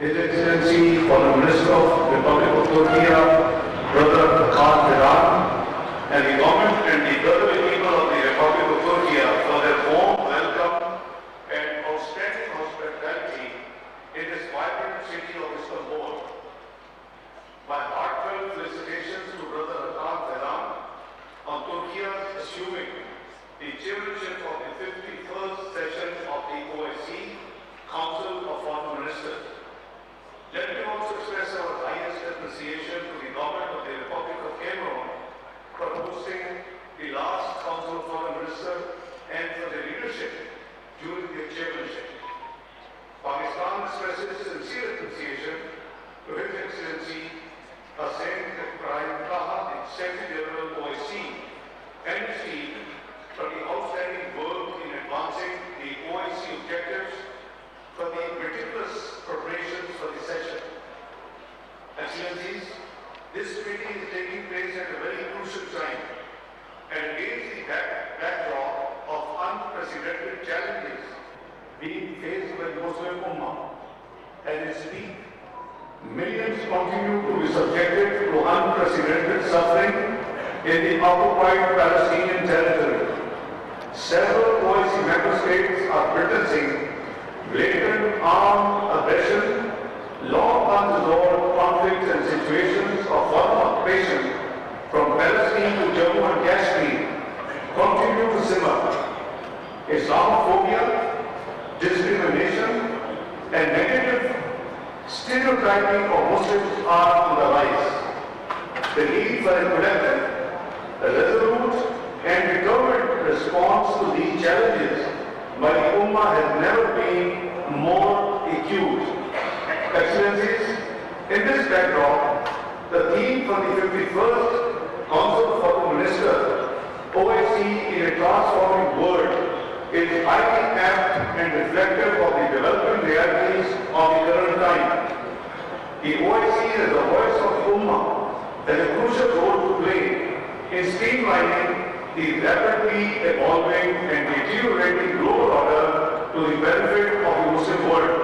His Excellency, Foreign Minister of the Republic of Turkey, Brother Ishaq Dar, and the government and the brotherly people of the Republic of Turkey for their warm welcome and outstanding hospitality in this vibrant city of Istanbul. My heartfelt felicitations to Brother Ishaq Dar on Turkey's assuming the chairmanship of the 51st session of the OIC Council of Foreign Ministers. Let me also express our highest appreciation to the government of the Republic of Cameroon for hosting the last Council of Foreign Ministers and for their leadership during their chairmanship. Pakistan expresses sincere appreciation to His Excellency Hussain Ibrahim Taha, the Secretary General OIC, and his team for the outstanding work in advancing the OIC objectives for the meticulous preparations for the session. Excellencies, this meeting is taking place at a very crucial time and against the backdrop of unprecedented challenges being faced by the Muslim Ummah. At its peak, millions continue to be subjected to unprecedented suffering in the occupied Palestinian territory. Several OIC member states are witnessing blatant armed aggression, long unresolved conflicts and situations of foreign occupation from Palestine to Jammu and Kashmir continue to simmer. Islamophobia, discrimination, and negative stereotyping of Muslims are on the rise. The need for a collective, resolute, and determined response to these challenges by the Ummah has never been more acute. Excellencies, in this backdrop, the theme for the 51st Council of Foreign Ministers, OIC in a transforming world, is highly apt and reflective of the developing realities of the current time. The OIC as the voice of the Ummah has a crucial role to play in streamlining the rapidly evolving and deteriorating global order to the benefit of the Muslim world.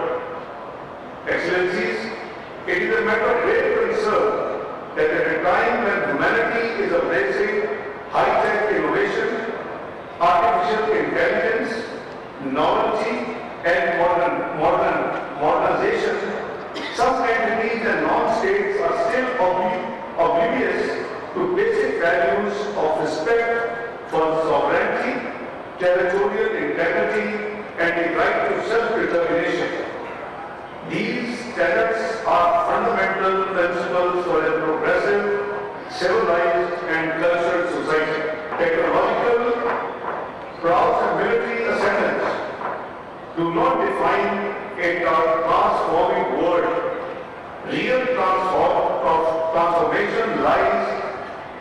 Excellencies, it is a matter of great concern that at a time when humanity is embracing high-tech innovation, artificial intelligence, novelty, and modernization, some entities and non-states are still oblivious to basic values of respect for sovereignty, territorial integrity, and the right to self-determination. These tenets are fundamental principles for a progressive, civilized, and cultured society. Technological prowess and military ascendance do not define a transforming world. Real transformation lies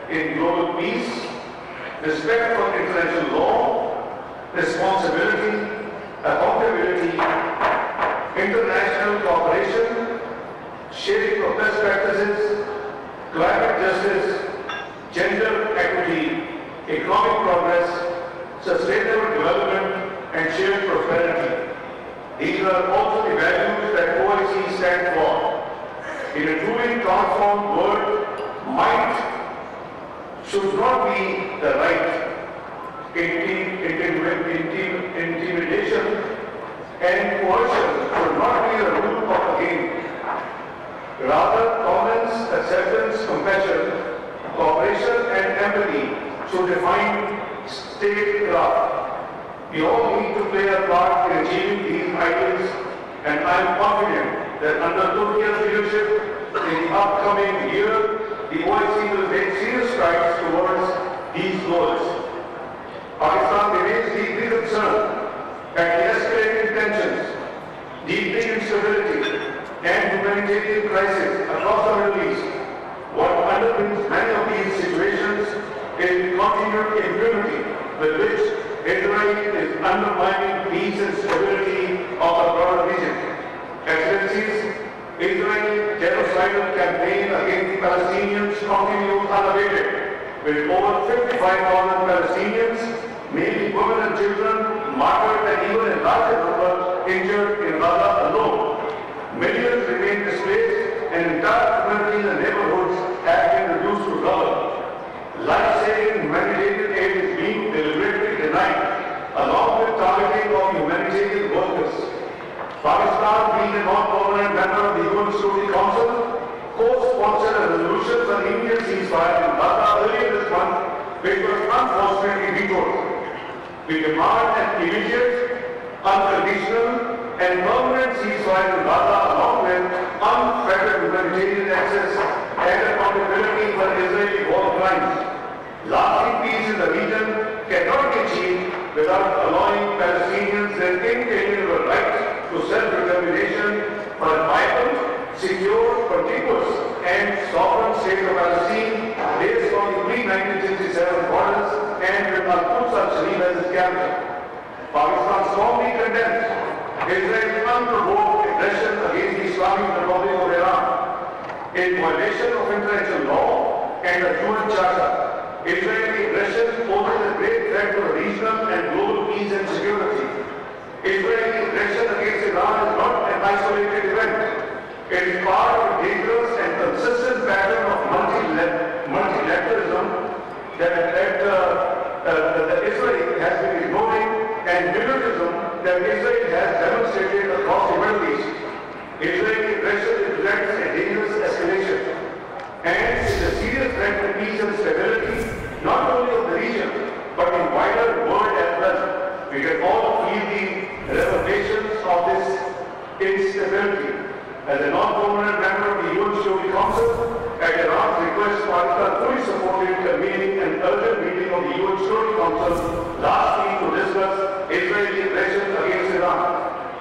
in global peace, respect for international law, responsibility, accountability, international cooperation, sharing of best practices, climate justice, gender equity, economic progress, sustainable development, and shared prosperity. These are also the values that OIC stands for. In a truly transformed world, might should not be the right. Intimidation and coercion should not be the rule of the game. Rather, tolerance, acceptance, compassion, cooperation, and empathy should define statecraft. We all need to play a part in achieving these ideals, and I am confident that under Turkey's leadership in the upcoming year, the OIC will make serious strides towards these goals. Pakistan remains deeply concerned at the escalating tensions, deepening instability, and humanitarian crisis across the Middle East. What underpins many of these situations is continued impunity with which Israel is undermining peace and stability of the broader region. Excellencies, Israel's genocidal campaign against the Palestinians continues unabated, with over 55,000 Palestinians, mainly women and children, martyred and even in larger numbers injured in Gaza alone. Millions remain being a non-permanent member of the UN Security Council, co-sponsored a resolution for the immediate ceasefire in Gaza earlier this month, which was unfortunately vetoed. We demand an immediate, unconditional, and permanent ceasefire in Gaza, along with unfettered humanitarian access and accountability for Israeli war crimes. Lasting peace in the region cannot be achieved without allowing Palestinians their inalienable right to self-determination for a vibrant, secure, contiguous, and sovereign state of Palestine based on the pre-1967 borders and with Al-Quds al-Sharif as its capital. Pakistan strongly condemns Israel's unprovoked aggression against the Islamic Republic of Iran in violation of international law and the UN Charter. Israeli aggression poses a great threat to regional and global peace and security. Israeli aggression against Iran is not an isolated event. It is part of a dangerous and consistent pattern of multilateralism that Israel has been ignoring, and militarism that Israel has demonstrated across the Middle East. Israeli aggression represents a dangerous escalation and is a serious threat to peace and stability, not only of the region, but in wider world as well. We can all feel the reverberations of this instability. As a non-permanent member of the UN Security Council, at Iran's request, Pakistan fully supported convening an urgent meeting of the UN Security Council last week to discuss Israeli aggression against Iran.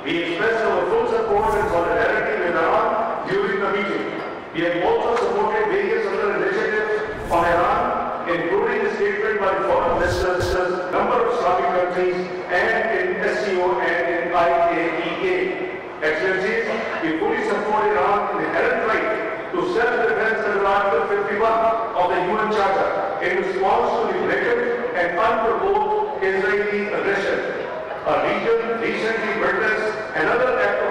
We expressed our full support and solidarity with Iran during the meeting. We have also supported various other initiatives on Iran, including a statement by foreign ministers, number of Islamic countries, and in SCO and in IAEA. Excellencies, we fully support Iran's inherent right to self-defense under Article 51 of the UN Charter in response to the blatant and unprovoked Israeli aggression. Our region recently witnessed another act of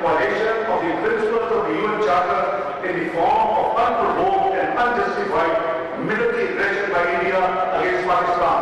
violation of the principles of the UN Charter in the form of unprovoked and unjustified military aggression by India against Pakistan.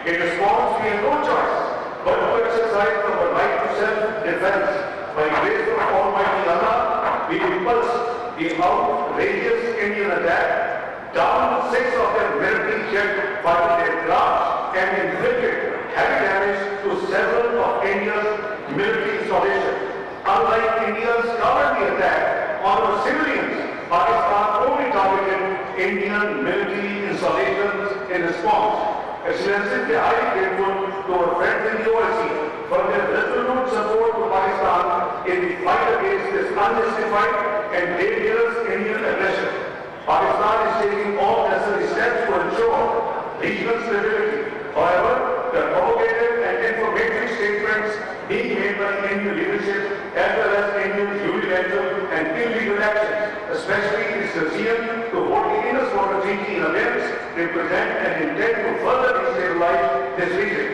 In response, we have no choice but to exercise our right to self-defense. By grace of Almighty Allah, we repulsed the outrageous Indian attack, downed 6 of their military jet fighter aircraft, and inflicted heavy damage to several of India's military installations. Unlike India's cowardly attack on our civilians, Pakistan only targeted Indian military installations in response. Excellencies, we are highly grateful to our friends in the OIC for their resolute support to Pakistan in the fight against this unjustified and dangerous Indian aggression. Pakistan is taking all necessary steps to ensure regional stability. However, the provocative and informative statements being made by the Indian leadership as well as India's unilateral and illegal actions, especially its refusal to vote the Indus Water Treaty in abeyance, represent an intent to further destabilize this region.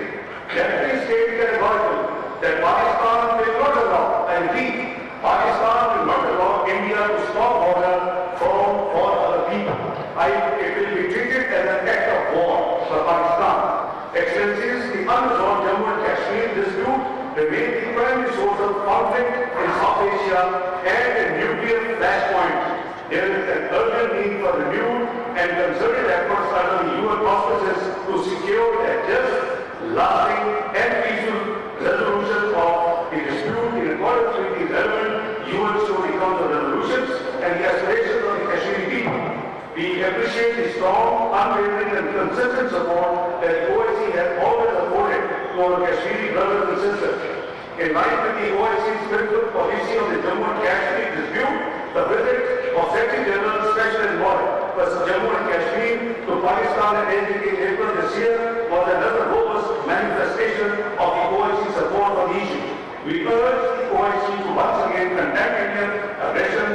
Let me state categorically that Pakistan will not allow, I repeat, Pakistan will not allow India to stop water for other people. It will be treated as an act of war for Pakistan. Excellencies, the unresolved Jammu and Kashmir dispute remains the primary source of conflict in South Asia and a nuclear flashpoint. There is an urgent need for renewed and concerted efforts under the UN auspices to secure a just, lasting and peaceful resolution of the dispute in accordance with the relevant UN Security Council resolutions and the aspirations of the Kashmiri people. We appreciate the strong, unwavering and consistent support that OIC has always afforded to our Kashmiri brothers and sisters. In line with the OIC's principal policy on the Jammu and Kashmir dispute, the visit of Secretary General Special Envoy for Jammu and Kashmir to Pakistan and India in April this year was another robust manifestation of the OIC support for the issue. We urge the OIC to once again condemn Indian aggression,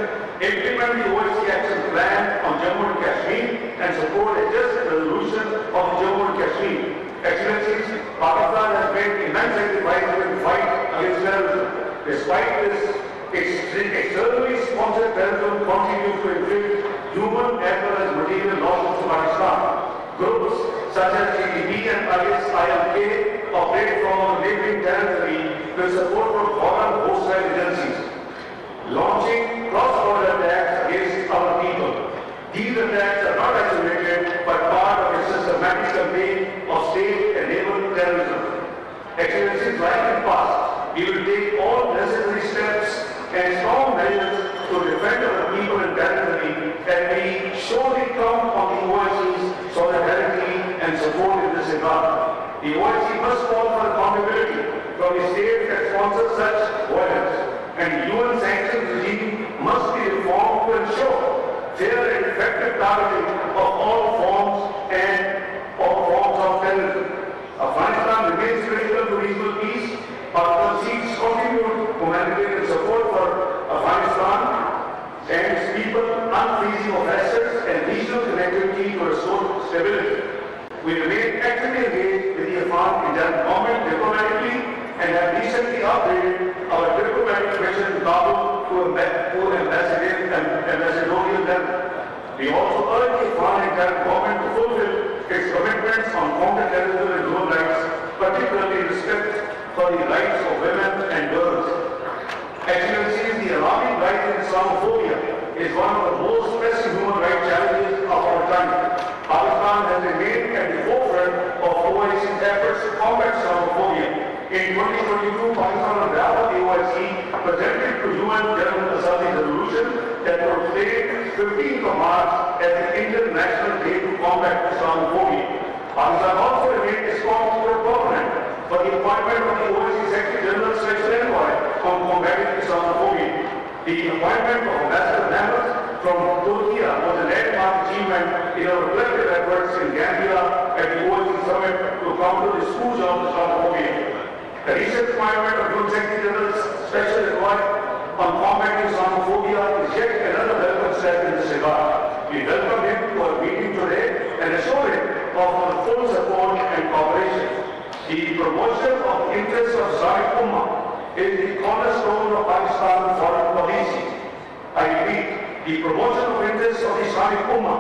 implement the OIC action plan on Jammu and Kashmir, and support a just resolution of Jammu and Kashmir. Excellencies, Pakistan has made immense sacrifices in the fight against terrorism. Despite this, externally sponsored terrorism continues to inflict human as well as material losses to Pakistan. Groups such as TTP and ISILK operate from our neighboring territory with support from foreign hostile agencies. measures to defend our people and territory, and we surely count on the OIC's solidarity and support in this regard. The OIC must call for accountability from the states that sponsor such violence, and the UN sanctions regime must be reformed to ensure fair and effective targeting of all forms of terrorism. Afghanistan remains critical to regional peace. Pakistan seeks continued humanitarian support for Afghanistan and its people, unfreezing of assets and regional connectivity to restore stability. We remain actively engaged with the Afghan government diplomatically and have recently upgraded our diplomatic mission to Kabul to ambassadorial level. We also urge the Afghan government to fulfill its commitments on counter-terrorism and human rights, particularly respect for the rights of women and girls. Excellencies, the alarming rise in Islamophobia is one of the most pressing human rights challenges of our time. Pakistan has remained at the forefront of OIC's efforts to combat Islamophobia. In 2022, Pakistan on behalf of the OIC presented to UN General Assembly resolution that proclaimed 15th of March as the International Day to combat Islamophobia. Pakistan also remained a strong proponent for the appointment of the OIC Secretary General Special Envoy on combating Islamophobia. The appointment of Ambassador members from Turkey was a landmark achievement in our collective efforts in Gambia at the OIC Summit to counter the scourge of Islamophobia. The recent appointment of UN Secretary General's Special Envoy on combating Islamophobia is yet another welcome step in this regard. We welcome him to our meeting today and assure him of our full support and cooperation. The promotion of the interests of Islamic Ummah is the cornerstone of Pakistan's foreign policy. I repeat, the promotion of interests of the Islamic Ummah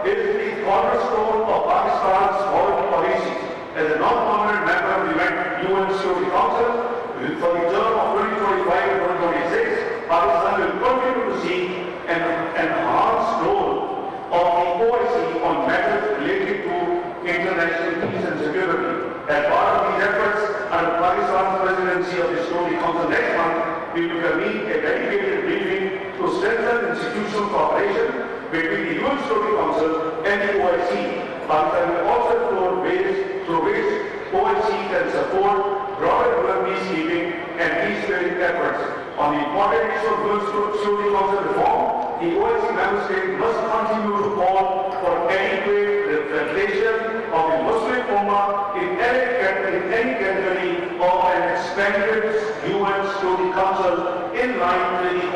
is the cornerstone of Pakistan's foreign policy. As a non-permanent member of the UN Security Council for the term of 2025 and 2026, Pakistan will continue to seek an enhanced role of the OIC on matters related to international peace and security. As part of these efforts, under Pakistan's presidency of the Security Council next month, we will convene a dedicated briefing to strengthen institutional cooperation between the UN Security Council and the OIC. Pakistan will also explore ways through which OIC can support broader UN peacekeeping and peace-building efforts. On the important issue of UN Security Council reform, the OIC member states must continue to call for adequate representation of the Muslim Ummah in any category of an expanded UN Security Council in line with the